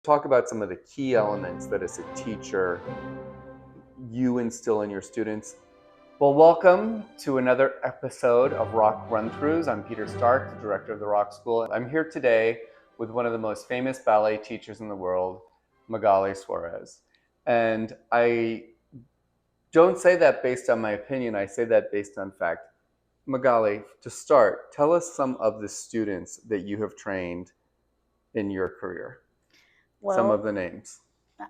Talk about some of the key elements that as a teacher you instill in your students. Well, welcome to another episode of Rock Run-Throughs. I'm Peter Stark, the director of the Rock School. I'm here today with one of the most famous ballet teachers in the world, Magaly Suarez. And I don't say that based on my opinion, I say that based on fact. Magaly, to start, tell us some of the students that you have trained in your career. Some of the names.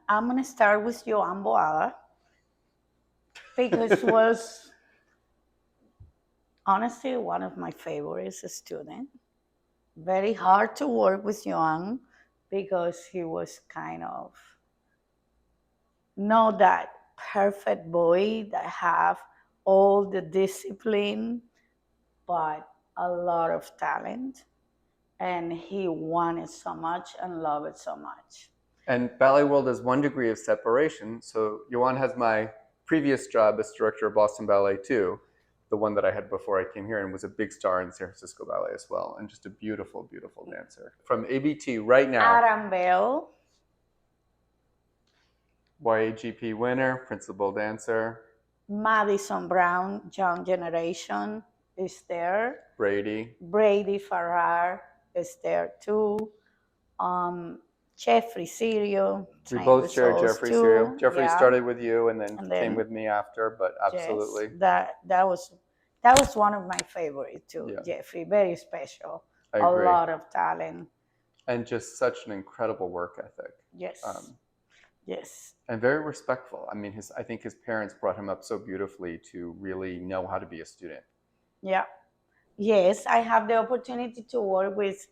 I'm going to start with Joan Boada because was honestly one of my favorite students. Very hard to work with Joan because he was kind of not that perfect boy that have all the discipline, but a lot of talent. And he wanted so much and loved it so much. And Ballet World is 1 degree of separation. So Johan has my previous job as director of Boston Ballet too, the one that I had before I came here, and was a big star in San Francisco Ballet as well, and just a beautiful, beautiful dancer. From ABT right now. Adam Bell. YAGP winner, principal dancer. Madison Brown, Young Generation, is there. Brady Farrar is there too. Jeffrey Sirio. We both share Jeffrey Sirio. Jeffrey started with you and then came with me after, but absolutely. Yes, that was one of my favorites too. Yeah. Jeffrey, very special. I agree. A lot of talent. And just such an incredible work ethic. Yes. Yes. And very respectful. I mean, I think his parents brought him up so beautifully to really know how to be a student. Yeah. Yes, I have the opportunity to work with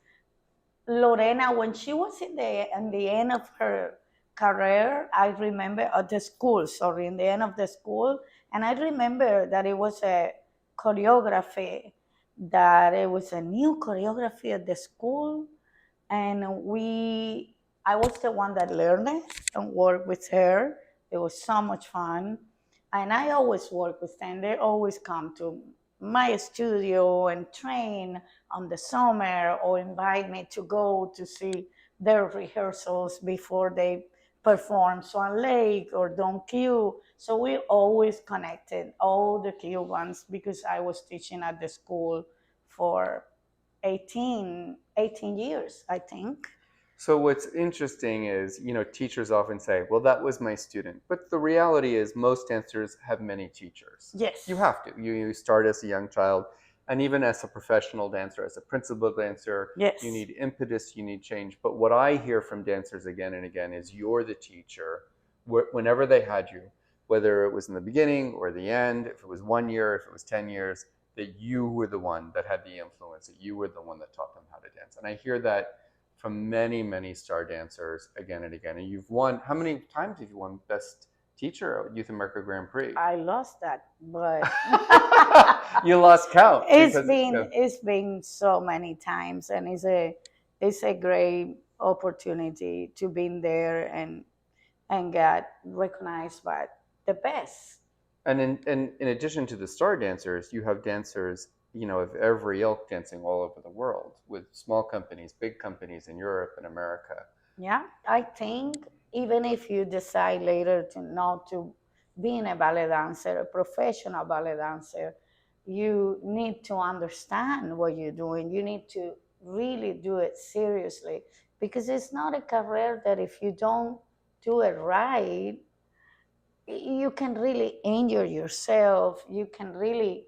Lorena when she was in the end of her career. I remember at the school, in the end of the school, and I remember that it was a choreography, that it was a new choreography at the school, and I was the one that learned it and worked with her. It was so much fun, and I always work with them. They always come to my studio and train on the summer, or invite me to go to see their rehearsals before they perform Swan Lake or Don Q. So we always connected, all the Cubans, because I was teaching at the school for 18 years, I think. So what's interesting is, teachers often say, well, that was my student. But the reality is most dancers have many teachers. Yes. You have to. You start as a young child. And even as a professional dancer, as a principal dancer, yes, you need impetus, you need change. But what I hear from dancers again and again is you're the teacher whenever they had you, whether it was in the beginning or the end, if it was 1 year, if it was 10 years, that you were the one that had the influence, that you were the one that taught them how to dance. And I hear that from many, many star dancers again and again. And you've won, how many times have you won Best Teacher at Youth America Grand Prix? I lost that, but you lost count. It's been so many times, and it's a great opportunity to be there and get recognized by the best. And in addition to the star dancers, you have dancers, of every ilk dancing all over the world with small companies, big companies in Europe and America. Yeah, I think even if you decide later to not to being a ballet dancer, a professional ballet dancer, you need to understand what you're doing. You need to really do it seriously, because it's not a career that if you don't do it right, you can really injure yourself. You can really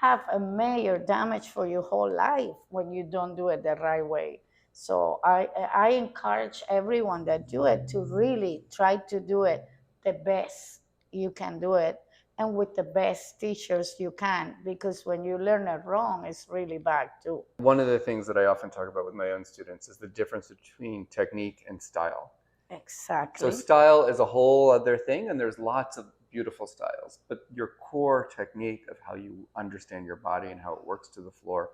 have a major damage for your whole life when you don't do it the right way. So I encourage everyone that do it to really try to do it the best you can do it, and with the best teachers you can, because when you learn it wrong, it's really bad too. One of the things that I often talk about with my own students is the difference between technique and style. Exactly. So style is a whole other thing, and there's lots of beautiful styles, but your core technique of how you understand your body and how it works to the floor.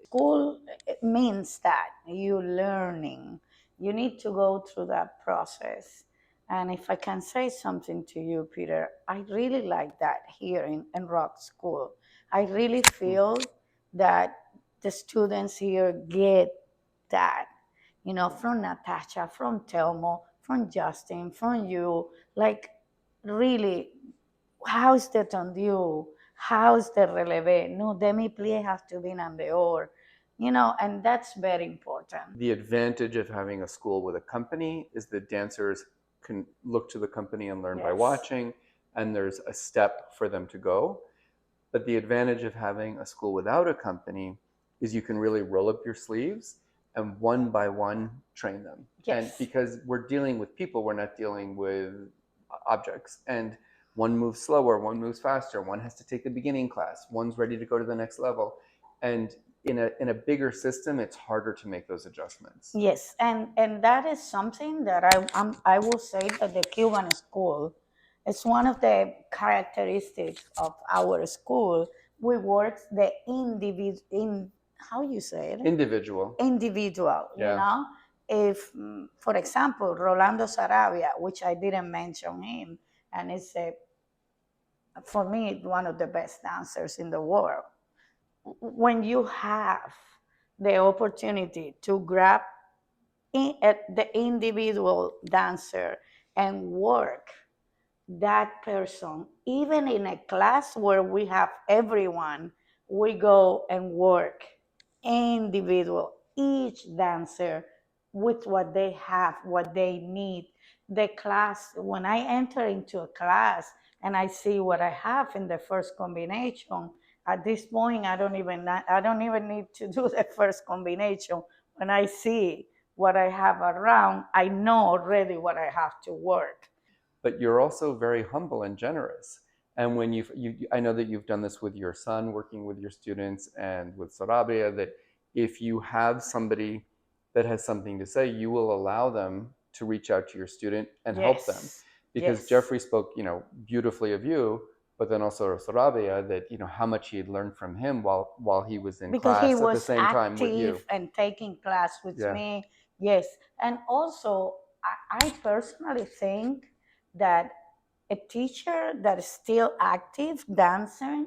School means that you're learning. You need to go through that process. And if I can say something to you, Peter, I really like that here in Rock School. I really feel that the students here get that. from Natasha, from Telmo, from Justin, from you. Like, really, how's the tendu? How's the relevé? No, demi-plie has to be en dehors, and that's very important. The advantage of having a school with a company is that dancers can look to the company and learn by Yes. watching, and there's a step for them to go. But the advantage of having a school without a company is you can really roll up your sleeves and one by one train them. Yes. And because we're dealing with people, we're not dealing with objects. And one moves slower, one moves faster, one has to take the beginning class, one's ready to go to the next level. And in a bigger system, it's harder to make those adjustments. Yes, and that is something that I will say that the Cuban school, it's one of the characteristics of our school. We work the how you say it? Individual. Individual, Yeah. If, for example, Rolando Sarabia, which I didn't mention him, and it's for me, one of the best dancers in the world. When you have the opportunity to grab the individual dancer and work that person, even in a class where we have everyone, we go and work individual, each dancer with what they have, what they need. The class, when I enter into a class and I see what I have in the first combination, at this point I don't even need to do the first combination. When I see what I have around, I know already what I have to work. But you're also very humble and generous. And when I know that you've done this with your son, working with your students, and with Sarabia, that if you have somebody that has something to say, you will allow them to reach out to your student and help them. Because Yes. Jeffrey spoke, beautifully of you, but then also Sarabia, that how much he had learned from him while he was in because class he was at the same time with you. and taking class with Yeah. me. Yes, and also I personally think that a teacher that is still active dancing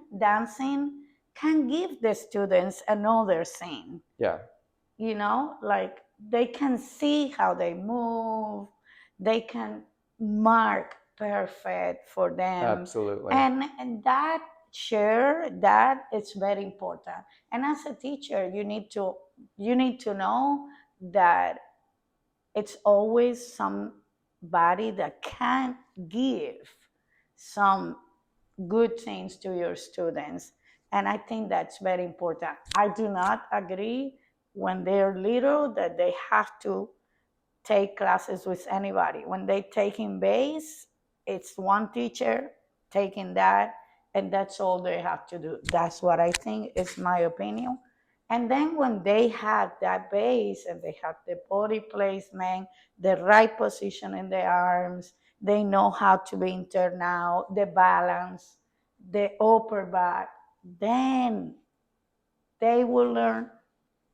can give the students another thing. Yeah. Like they can see how they move, they can mark perfect for them. Absolutely. And that that is very important. And as a teacher, you need to know that it's always somebody that can give some good things to your students. And I think that's very important. I do not agree when they're little that they have to take classes with anybody. When they take in bass, it's one teacher taking that, and that's all they have to do. That's what I think is my opinion. And then when they have that bass and they have the body placement, the right position in the arms, they know how to be in turn out, the balance, the upper back, then they will learn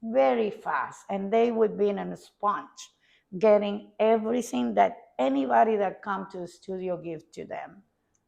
very fast and they would be in a sponge, getting everything that anybody that comes to the studio gives to them.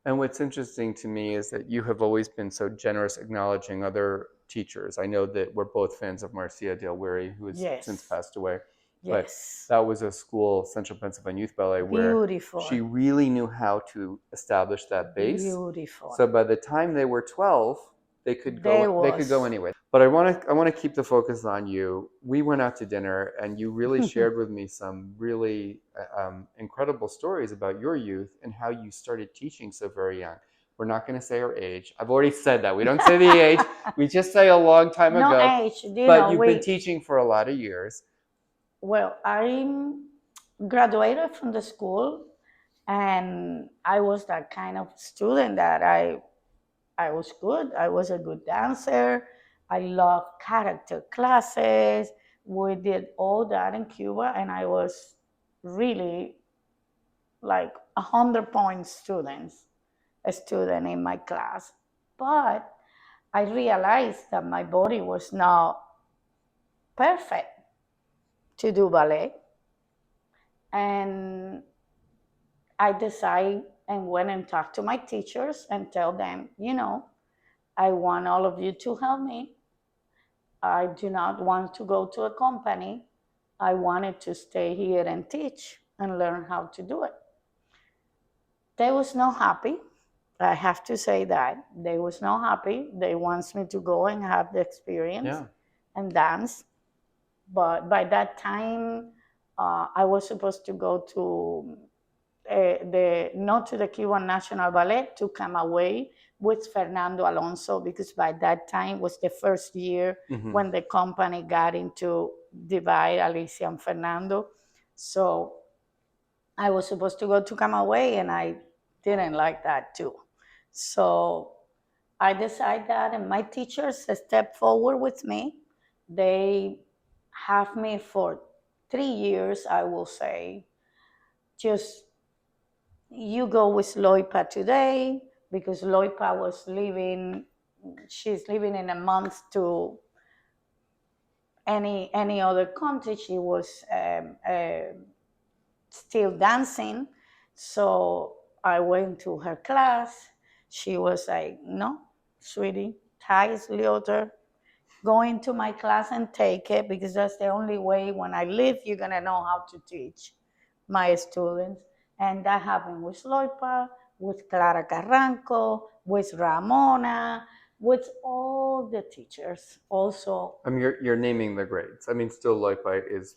And what's interesting to me is that you have always been so generous acknowledging other teachers. I know that we're both fans of Marcia Del Weary, who has since passed away. Yes. But that was a school, Central Pennsylvania Youth Ballet, where Beautiful. she really knew how to establish that base. Beautiful. So by the time they were 12, they could go anywhere. But I want to keep the focus on you. We went out to dinner, and you really shared with me some really incredible stories about your youth and how you started teaching so very young. We're not going to say our age. I've already said that. We don't say the age. We just say a long time ago. No age. But you've been teaching for a lot of years. Well, I graduated from the school, and I was that kind of student that I was good. I was a good dancer. I loved character classes. We did all that in Cuba, and I was really like 100-point a student in my class. But I realized that my body was not perfect to do ballet. And I decided and went and talked to my teachers and tell them, I want all of you to help me. I do not want to go to a company. I wanted to stay here and teach and learn how to do it. They was not happy. I have to say that. They was not happy. They wants me to go and have the experience and dance. But by that time, I was supposed to go to not to the Cuban National Ballet, to come away with Fernando Alonso, because by that time was the first year when the company got into divide Alicia and Fernando. So I was supposed to go to Camagüey, and I didn't like that too. So I decided that, and my teachers stepped forward with me. They have me for 3 years, I will say. Just you go with Loipa today, because Loipa was leaving. She's leaving in a month to any other country. She was still dancing. So I went to her class. She was like, no, sweetie, ties Leoter, go into my class and take it, because that's the only way when I leave, you're going to know how to teach my students. And that happened with Loipa, with Clara Carranco, with Ramona, with all the teachers. Also, I mean, you're naming the greats. I mean, still Loipa is,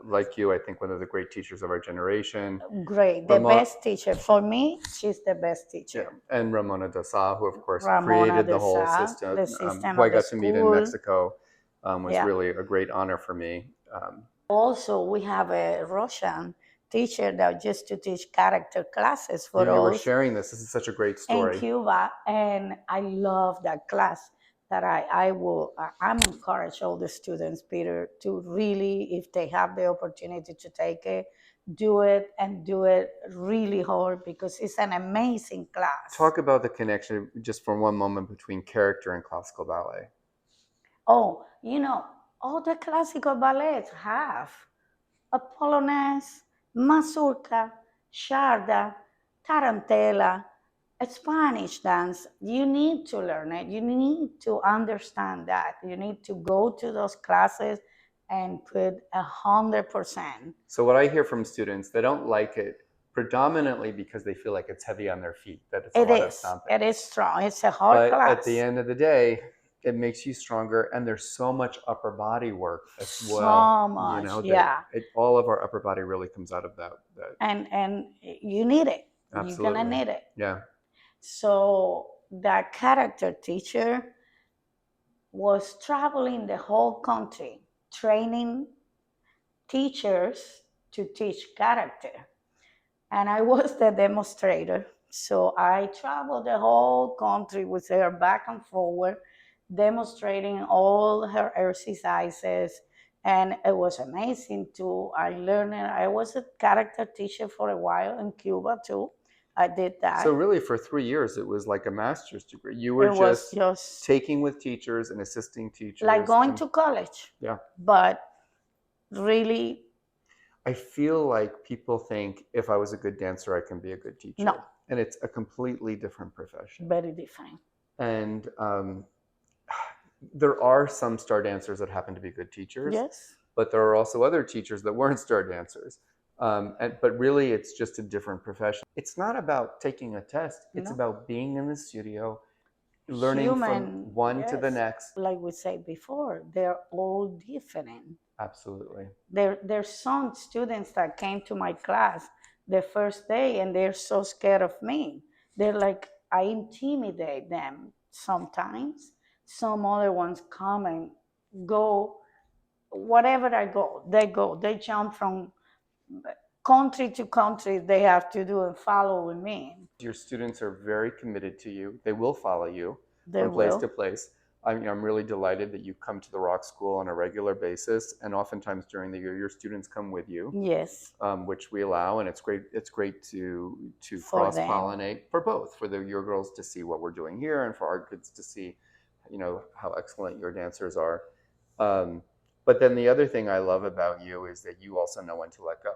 like you, I think one of the great teachers of our generation. great, the best teacher. For me, she's the best teacher. Yeah. And Ramona de Sa, who of course Ramona created de the whole Sa, system, the system who I of the got to meet in school. Mexico, was really a great honor for me. Also, we have a Russian teacher that used to teach character classes for us. You were sharing this. This is such a great story. In Cuba, and I love that class. That I'm encourage all the students, Peter, to really, if they have the opportunity to take it, do it, and do it really hard, because it's an amazing class. Talk about the connection, just for one moment, between character and classical ballet. Oh, all the classical ballets have a polonaise, mazurka, sharda, tarantella, a Spanish dance. You need to learn it. You need to understand that. You need to go to those classes and put 100%. So what I hear from students, they don't like it predominantly because they feel like it's heavy on their feet, that it's a lot of stomping. It is strong. It's a hard class. But at the end of the day, it makes you stronger, and there's so much upper body work as well. So much, all of our upper body really comes out of that. And you need it. Absolutely. You're gonna need it. Yeah. So that character teacher was traveling the whole country, training teachers to teach character. And I was the demonstrator. So I traveled the whole country with her back and forward, demonstrating all her exercises. And it was amazing too. I learned, I was a character teacher for a while in Cuba too. I did that. So really for 3 years, it was like a master's degree. You were just taking with teachers and assisting teachers. Like going to college. Yeah. But really, I feel like people think if I was a good dancer, I can be a good teacher. No. And it's a completely different profession. Very different. And there are some star dancers that happen to be good teachers. Yes. But there are also other teachers that weren't star dancers. But really, it's just a different profession. It's not about taking a test. It's about being in the studio, learning from one to the next. Like we said before, they're all different. Absolutely. There's some students that came to my class the first day, and they're so scared of me. They're like, I intimidate them sometimes. Some other ones come and go. Whatever I go, they jump from country to country. They have to do and follow with me. Your students are very committed to you. They will follow you from place to place. I'm really delighted that you come to the Rock School on a regular basis, and oftentimes during the year, your students come with you. Yes. Which we allow, and it's great. It's great to cross-pollinate for both, for your girls to see what we're doing here, and for our kids to see, how excellent your dancers are. But then the other thing I love about you is that you also know when to let go.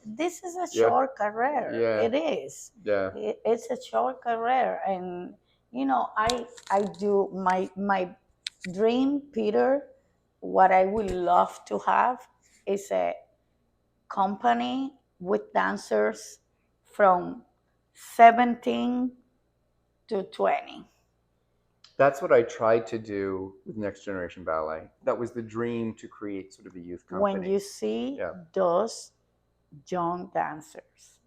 This is a short career. Yeah. It is. Yeah. It's a short career, and I do my dream, Peter. What I would love to have is a company with dancers from 17 to 20. That's what I tried to do with Next Generation Ballet. That was the dream, to create sort of a youth company. When you see Yeah. those young dancers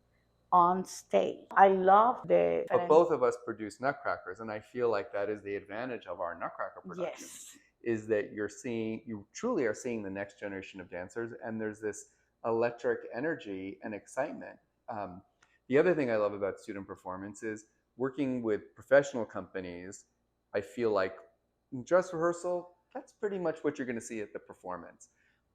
on stage, I love the. But both of us produce Nutcrackers, and I feel like that is the advantage of our Nutcracker production. Yes. Is that you truly are seeing the next generation of dancers, and there's this electric energy and excitement. The other thing I love about student performance is working with professional companies. I feel like dress rehearsal, that's pretty much what you're going to see at the performance.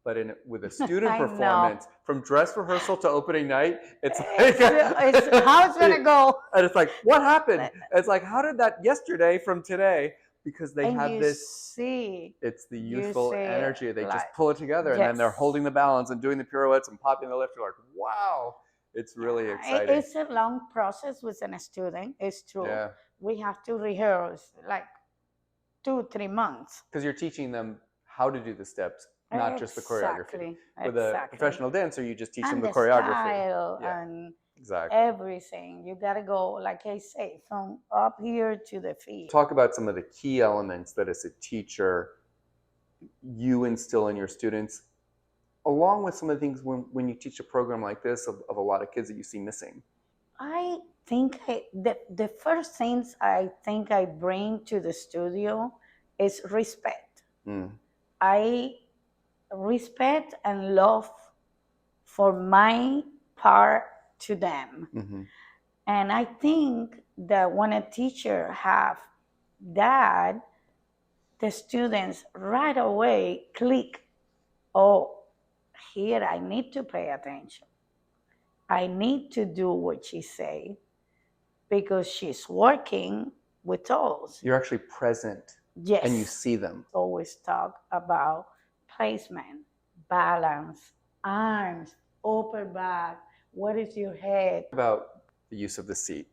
But with a student I know. performance, from dress rehearsal to opening night, it's like it's how it's gonna go. and it's like, what happened? It's like, how did that yesterday from today? Because they And have you this. see, It's the you youthful see energy. They just like- pull it together, and then they're yes. holding the balance and doing the pirouettes and popping the lift. You're like, wow, it's really exciting. It's a long process with a student. It's true. Yeah, We have to rehearse like 2-3 months. because you're teaching them how to do the steps, not just the choreography. With a professional dancer, you just teach them the choreography. Style Yeah. and Exactly. everything. You gotta go, like I say, from up here to the feet. Talk about some of the key elements that as a teacher you instill in your students, along with some of the things when you teach a program like this of a lot of kids that you see missing. I think the first things I think I bring to the studio is respect. I respect and love for my part to them. Mm-hmm. And I think that when a teacher have that, the students right away click, oh, here I need to pay attention. I need to do what she say because she's working with us. You're actually present. Yes. And you see them. Always talk about placement, balance, arms, upper back, what is your head? About the use of the seat.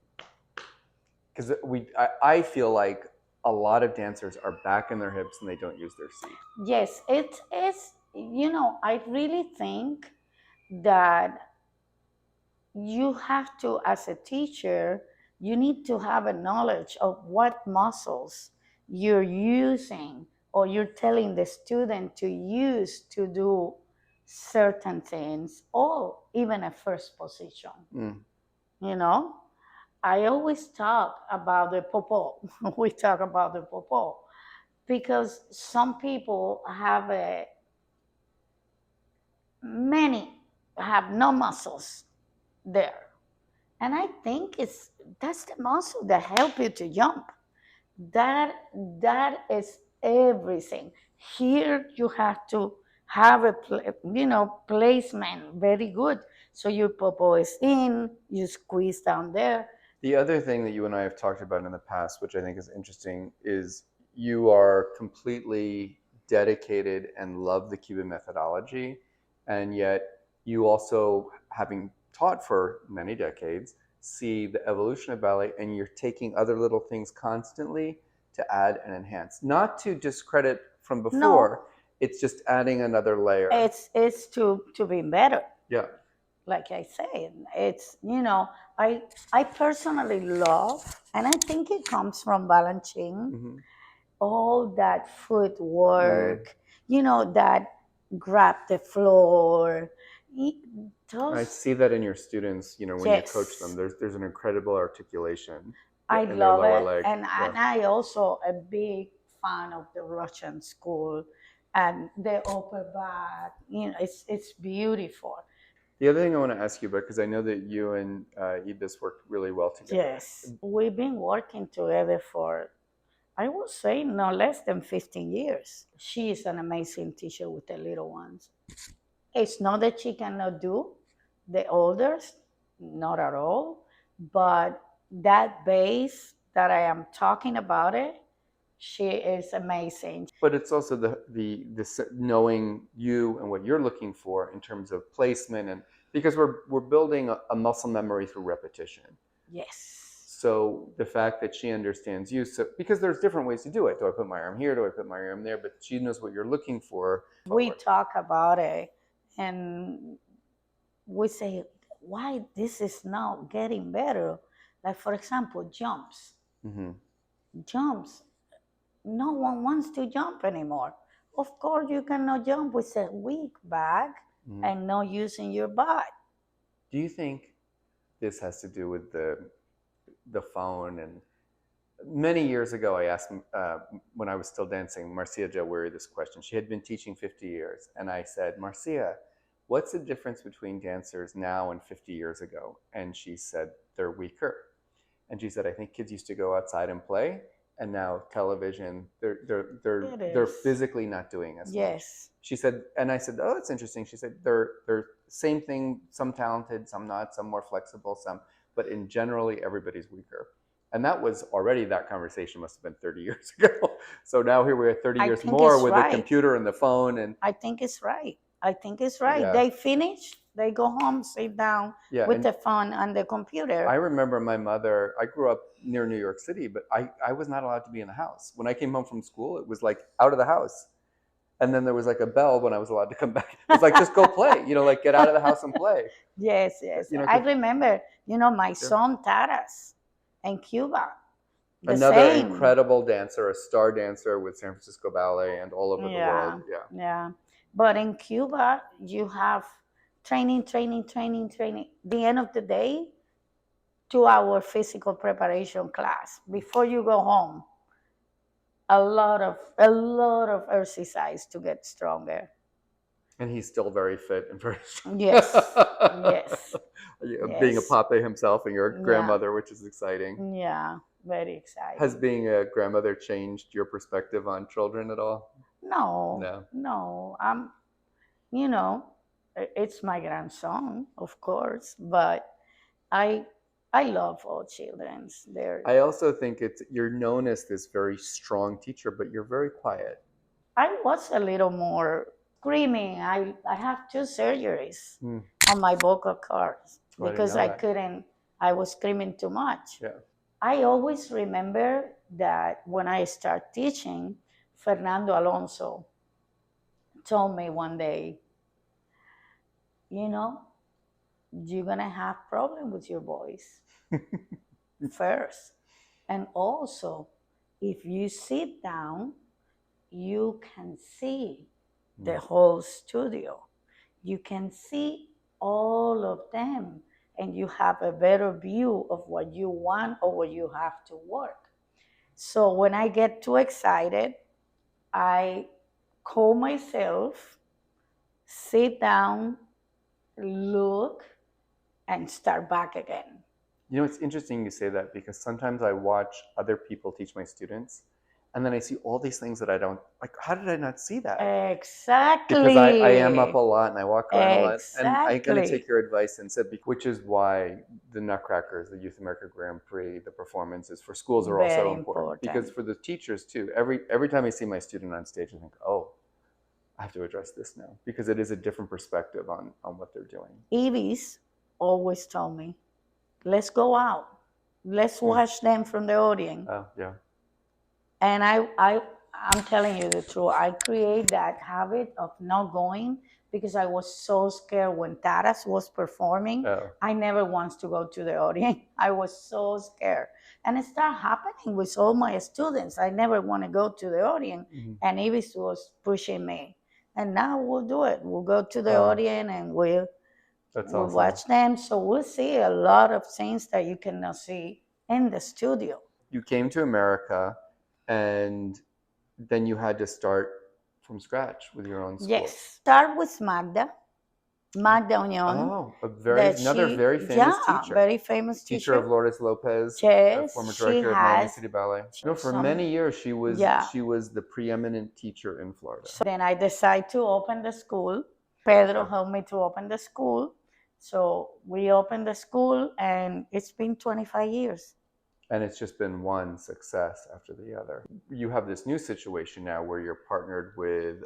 Because I feel like a lot of dancers are back in their hips and they don't use their seat. Yes, it is, I really think that you have to, as a teacher, you need to have a knowledge of what muscles you're using or you're telling the student to use to do certain things, or even a first position. I always talk about the popo. We talk about the popo because some people have many have no muscles there, and I think that's the muscle that help you to jump. That is everything. Here you have to have a placement very good, so your popo is in, you squeeze down there. The other thing that you and I have talked about in the past, which I think is interesting, is you are completely dedicated and love the Cuban methodology, and yet you also, having taught for many decades, see the evolution of ballet, and you're taking other little things constantly to add and enhance. Not to discredit from before, no. It's just adding another layer. It's to be better. Yeah. Like I say, it's, I personally love, and I think it comes from balancing, all that footwork, that grab the floor. I see that in your students, when you coach them, there's an incredible articulation. I love it. And I also a big fan of the Russian school and the upper back. It's beautiful. The other thing I want to ask you about, because I know that you and Ibis worked really well together. Yes, we've been working together for, I would say, no less than 15 years. She is an amazing teacher with the little ones. It's not that she cannot do the olders, not at all, but that base that I am talking about she is amazing. But it's also the knowing you and what you're looking for in terms of placement, and because we're building a muscle memory through repetition. Yes. So the fact that she understands you, because there's different ways to do it. Do I put my arm here? Do I put my arm there? But she knows what you're looking for. We talk about it. and we say, why this is not getting better? Like, for example, jumps. Mm-hmm. Jumps. No one wants to jump anymore. Of course, you cannot jump with a weak back Mm-hmm. and not using your butt. Do you think this has to do with the phone? And many years ago, I asked when I was still dancing, Marcia Jawiri this question. She had been teaching 50 years, and I said, Marcia, what's the difference between dancers now and 50 years ago? And she said, they're weaker. And she said, I think kids used to go outside and play, and now television, they're physically not doing as much. Yes. She said, and I said, oh, that's interesting. She said, they're same thing, some talented, some not, some more flexible, some, but in generally everybody's weaker. And that was already, that conversation must have been 30 years ago. So now here we are 30 years more with the computer and the phone. And I think it's right. I think it's right. Yeah. They finish, they go home, sit down with the phone and the computer. I remember my mother, I grew up near New York City, but I was not allowed to be in the house. When I came home from school, it was like out of the house. And then there was like a bell when I was allowed to come back. It was like, just go play, like get out of the house and play. Yes. I remember, my son Taras in Cuba. Another incredible dancer, a star dancer with San Francisco Ballet and all over the world. Yeah. But in Cuba, you have training. The end of the day, 2-hour physical preparation class before you go home. A lot of exercise to get stronger. And he's still very fit and very strong. Yes. Being a pape himself and your grandmother, which is exciting. Yeah, very exciting. Has being a grandmother changed your perspective on children at all? No. It's my grandson, of course, but I love all children. I also think you're known as this very strong teacher, but you're very quiet. I was a little more screaming. I have 2 surgeries on my vocal cords because I was screaming too much. Yeah. I always remember that when I started teaching, Fernando Alonso told me one day, you're going to have problems with your voice first. And also, if you sit down, you can see the whole studio. You can see all of them, and you have a better view of what you want or what you have to work. So when I get too excited, I call myself, sit down, look, and start back again. It's interesting you say that, because sometimes I watch other people teach my students, and then I see all these things that I don't, like, how did I not see that? Exactly. Because I am up a lot and I walk around a lot. And I'm going to take your advice and say, which is why the Nutcrackers, the Youth America Grand Prix, the performances for schools are also important. Because for the teachers too, every time I see my student on stage, I think, oh, I have to address this now, because it is a different perspective on what they're doing. Evis always told me, let's go out. Let's watch them from the audience. Oh, yeah. And I'm telling you the truth. I create that habit of not going because I was so scared when Taras was performing. Oh. I never wanted to go to the audience. I was so scared. And it started happening with all my students. I never want to go to the audience. Mm-hmm. And Ivis was pushing me. And now we'll do it. We'll go to the audience and we'll watch them. So we'll see a lot of things that you cannot see in the studio. You came to America, and then you had to start from scratch with your own school. Yes. Start with Magda Union. Oh, another very famous teacher. Very famous teacher. Teacher of Lourdes Lopez, former director of Miami City Ballet. For many years she was the preeminent teacher in Florida. So then I decided to open the school. Pedro helped me to open the school. So we opened the school, and it's been 25 years. And it's just been one success after the other. You have this new situation now where you're partnered with,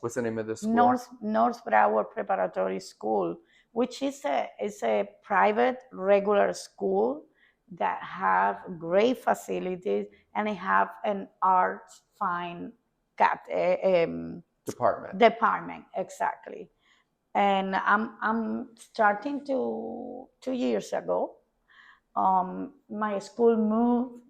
what's the name of the school? North Broward Preparatory School, which is a private regular school that have great facilities, and they have an department, exactly. And I'm starting to 2 years ago. My school moved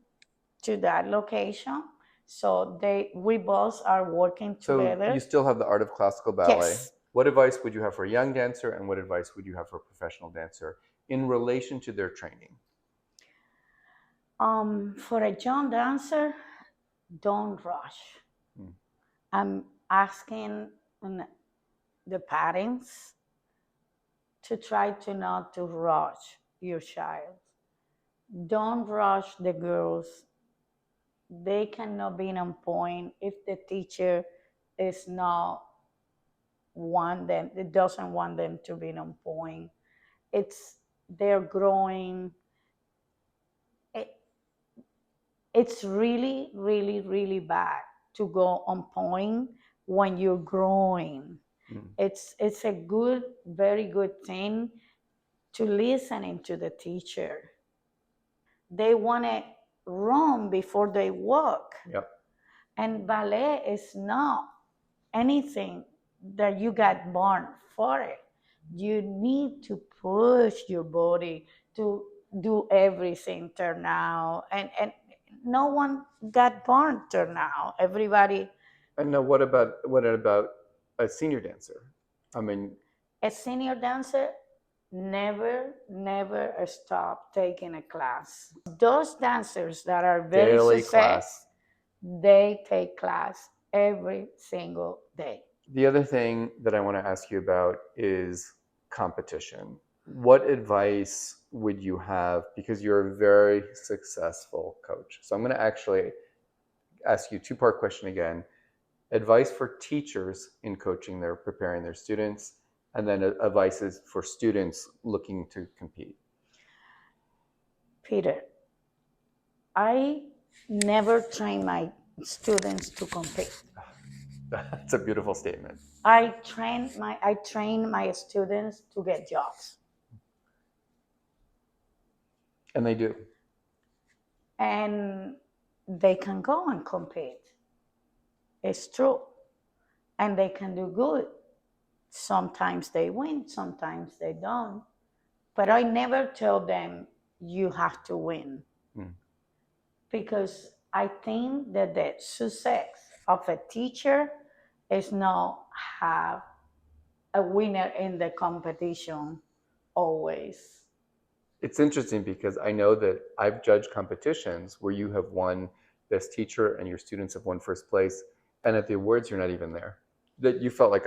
to that location, so we both are working So together. you still have the art of classical ballet. Yes. What advice would you have for a young dancer, and what advice would you have for a professional dancer in relation to their training? For a young dancer, don't rush. Hmm. I'm asking the parents to try to not to rush your child. Don't rush the girls. They cannot be on point if the teacher is not want them, it doesn't want them to be on point. It's they're growing. It, it's really, really, really bad to go on point when you're growing. Hmm. It's a good, very good thing to listening to the teacher. They want to run before they walk. Yep. And ballet is not anything that you got born for it. You need to push your body to do everything turn out. And no one got born turn out. Everybody, And now, what about a senior dancer? I mean, a senior dancer, never stop taking a class. Those dancers that are very daily successful, class. they take class every single day. The other thing that I want to ask you about is competition. What advice would you have? Because you're a very successful coach. So I'm going to actually ask you a two-part question again. Advice for teachers in coaching their preparing their students, and then advices for students looking to compete. Peter, I never train my students to compete. That's a beautiful statement. I train my students to get jobs. And they do. And they can go and compete. It's true. And they can do good. Sometimes they win, sometimes they don't. But I never tell them you have to win. Mm. Because I think that the success of a teacher is not have a winner in the competition always. It's interesting because I know that I've judged competitions where you have won best teacher and your students have won first place, and at the awards you're not even there. That you felt like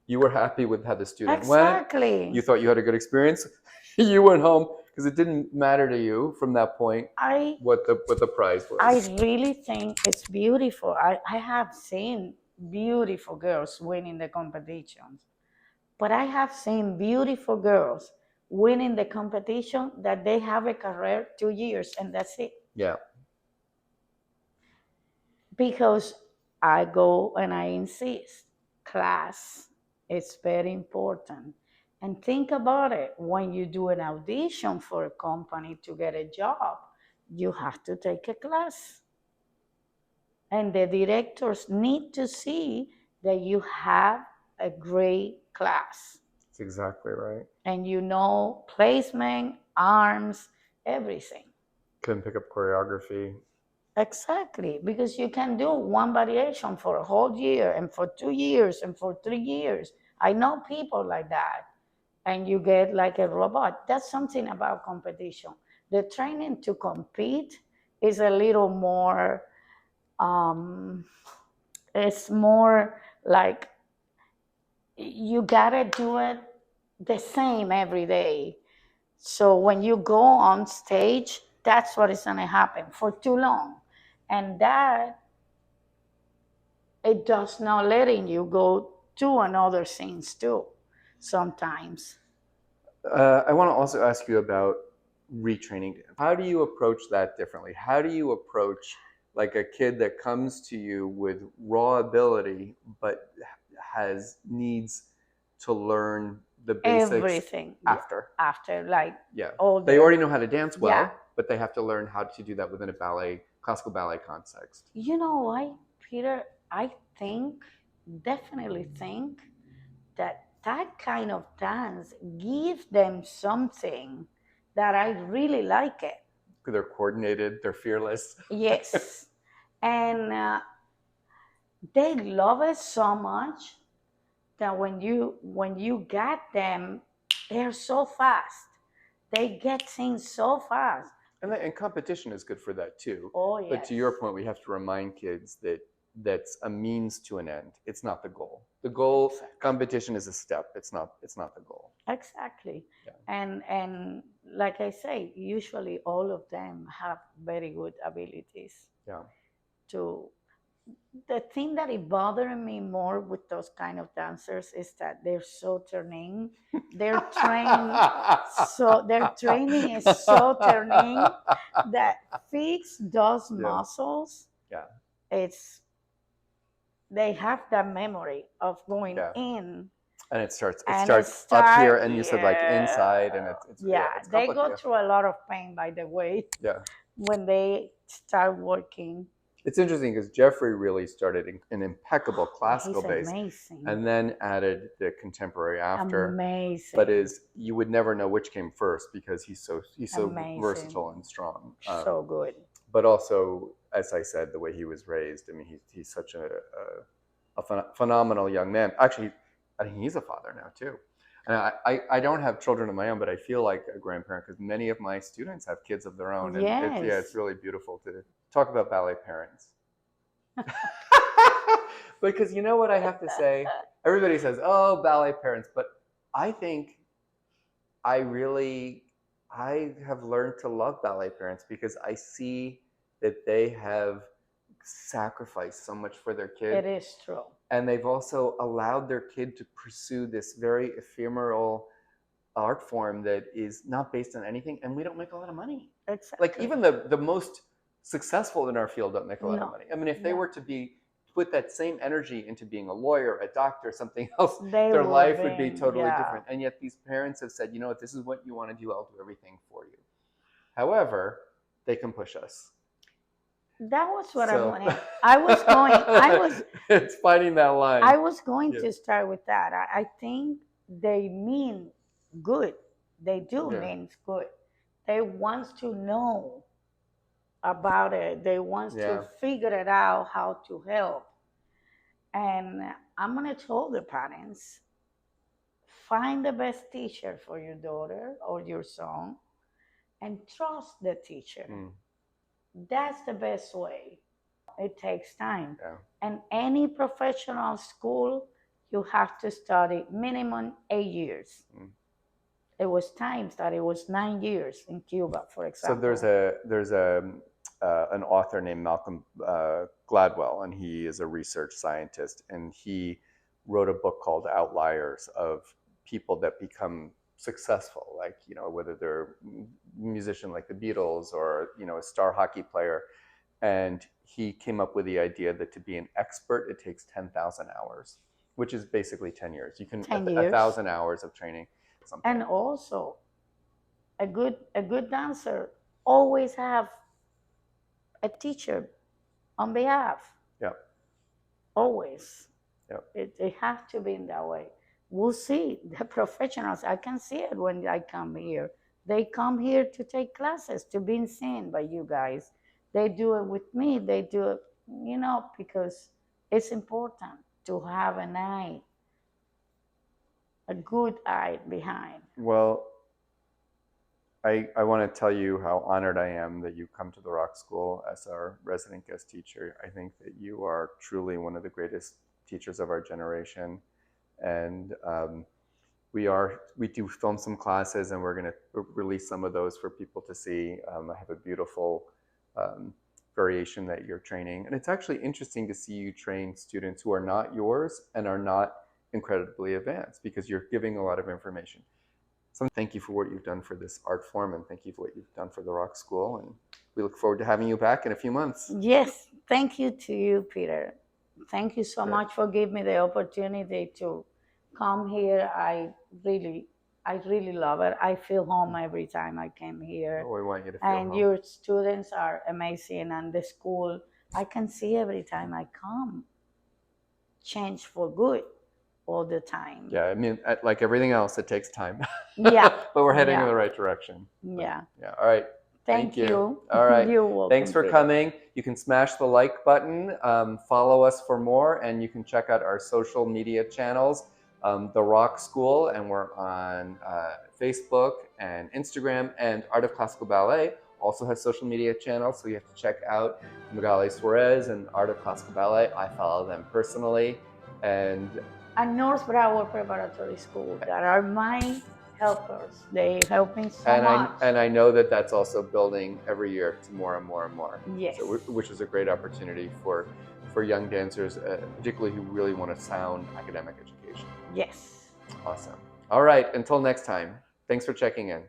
you were happy with how the student went. Exactly. You thought you had a good experience. You went home because it didn't matter to you from that point what the prize was. I really think it's beautiful. I have seen beautiful girls winning the competitions, but I have seen beautiful girls winning the competition that they have a career 2 years and that's it. Yeah. Because I go and I insist, class is very important. And think about it, when you do an audition for a company to get a job, you have to take a class. And the directors need to see that you have a great class. That's exactly right. And you know placement, arms, everything. Couldn't pick up choreography. Exactly, because you can do one variation for a whole year and for 2 years and for 3 years. I know people like that, and you get like a robot. That's something about competition. The training to compete is a little more, um, it's more like you gotta do it the same every day. So when you go on stage, that's what is gonna happen for too long. And that it does not letting you go to another scenes too sometimes. I want to also ask you about retraining. How do you approach that differently? How do you approach like a kid that comes to you with raw ability but has needs to learn the basics Everything after? like Yeah. all They already know how to dance well, Yeah. but they have to learn how to do that within a classical ballet context. You know why, Peter? I think, definitely think that that kind of dance gives them something that I really like it. They're coordinated, they're fearless. Yes. And they love it so much that when you get them, they're so fast. They get things so fast. And competition is good for that too. Oh yes. But to your point, we have to remind kids that that's a means to an end. It's not the goal. The goal, Exactly. competition is a step. It's not the goal. Exactly. Yeah. And like I say, usually all of them have very good abilities Yeah. to. The thing that it bothered me more with those kind of dancers is that they're so turning. They're trained, so their training is so turning that fix those Yeah. muscles. Yeah. It's they have that memory of going Yeah. in. And it starts And up here, and you said like inside, and it's yeah, it's they go complicated. through a lot of pain, by the way, Yeah. when they start working. It's interesting because Jeffrey really started an impeccable classical He's base, amazing. and then added the contemporary after. Amazing. But you would never know which came first because he's so Amazing. versatile and strong. So good. But also, as I said, the way he was raised. I mean, he's such a phenomenal young man. Actually, I think he's a father now too. And I don't have children of my own, but I feel like a grandparent because many of my students have kids of their own. And Yes. it's really beautiful to talk about ballet parents. Because you know what I have to say? Everybody says, oh, ballet parents. But I think I have learned to love ballet parents because I see that they have sacrificed so much for their kid. It is true. And they've also allowed their kid to pursue this very ephemeral art form that is not based on anything, and we don't make a lot of money. Exactly. Like even the most successful in our field don't make a lot of money. I mean, if they were to put that same energy into being a lawyer, a doctor, something else, their life would be totally different. And yet these parents have said, you know what, this is what you want to do, I'll do everything for you. However, they can push us. That was what I wanted. It's finding that line. I was going to start with that. I think they mean good. They do mean good. They want to know about it. They want to figure it out how to help. And I'm going to tell the parents, find the best teacher for your daughter or your son and trust the teacher. That's the best way. It takes time. Yeah. And any professional school, you have to study minimum 8 years. It was times that it was 9 years in Cuba, for example. So there's an author named Malcolm Gladwell, and he is a research scientist, and he wrote a book called Outliers of people that become successful, like, you know, whether they're a musician like the Beatles or, you know, a star hockey player. And he came up with the idea that to be an expert, it takes 10,000 hours, which is basically 10 years. You can 1,000 hours of training. Something. And also, a good dancer always have a teacher on behalf. Yeah. Always. Yeah. It has to be in that way. We'll see the professionals. I can see it when I come here. They come here to take classes, to be seen by you guys. They do it with me. They do it, you know, because it's important to have an eye, a good eye behind. Well, I want to tell you how honored I am that you come to the Rock School as our resident guest teacher. I think that you are truly one of the greatest teachers of our generation. And we do film some classes, and we're going to release some of those for people to see. I have a beautiful variation that you're training. And it's actually interesting to see you train students who are not yours and are not incredibly advanced, because you're giving a lot of information. So thank you for what you've done for this art form, and thank you for what you've done for the Rock School. And we look forward to having you back in a few months. Yes, thank you to you, Peter. Thank you so much for giving me the opportunity to come here. I really love it. I feel home every time I came here. Oh, we want you to feel and home. Your students are amazing, and the school, I can see every time I come, change for good. all the time. Yeah, I mean, like everything else, it takes time. Yeah. But we're heading in Yeah. the right direction. Yeah. Yeah. All right. Thank you. All right. You're welcome. Thanks for Peter. coming. You can smash the like button, follow us for more, and you can check out our social media channels, The Rock School, and we're on Facebook and Instagram, and Art of Classical Ballet also has social media channels, so you have to check out Magaly Suarez and Art of Classical Ballet. I follow them personally. And North Broward Preparatory School, that are my helpers. They help me so much. I know that that's also building every year to more and more and more. Yes. So, which is a great opportunity for young dancers, particularly who really want a sound academic education. Yes. Awesome. All right. Until next time. Thanks for checking in.